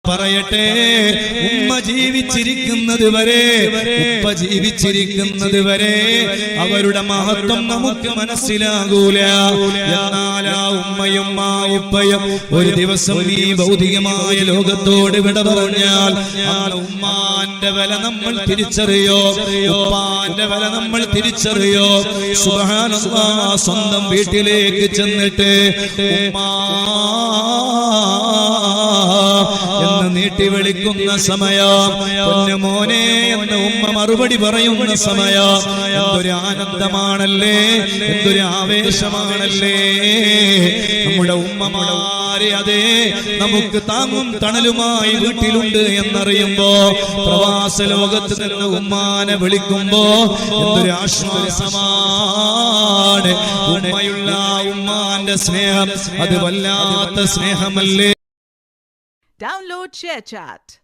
പറയട്ടെ, ഉമ്മ ജീവിച്ചിരിക്കുന്നത് വരെ, ഉപ്പ ജീവിച്ചിരിക്കുന്നത് വരെ അവരുടെ മഹത്വം നമുക്ക് മനസ്സിലാകൂല. എന്നാൽ ആ ഉമ്മയും ആ ഉപ്പയും ഒരു ദിവസം ഈ ഭൗതികമായ ലോകത്തോട് വിട പറഞ്ഞാൽ ആ ഉമ്മാന്റെ വില നമ്മൾ തിരിച്ചറിയോ, ഉപ്പാന്റെ വില നമ്മൾ തിരിച്ചറിയോ? സുബ്ഹാനല്ലാഹ്, സ്വന്തം വീട്ടിലേക്ക് ചെന്നിട്ട് ഉമ്മാ എന്ന് നീട്ടി വിളിക്കുന്ന സമയം, പൊന്നുമോനെ എന്ന് ഉമ്മ മറുപടി പറയുന്ന സമയം, എന്തൊരു ആനന്ദമാണല്ലേ, എന്തൊരു ആവേശമാണല്ലേ. നമ്മുടെ ഉമ്മമാരെ അതെ നമുക്ക് താങ്ങും തണലുമായി വീട്ടിലുണ്ട് എന്നറിയുമ്പോ, പ്രവാസ ലോകത്ത് നിന്ന് ഉമ്മാനെ വിളിക്കുമ്പോ എന്തൊരു ആശ്വാസമാണ്. ഉമ്മയുള്ള ഉമ്മാന്റെ സ്നേഹം അത് വല്ലാത്ത സ്നേഹമല്ലേ. Download ShareChat.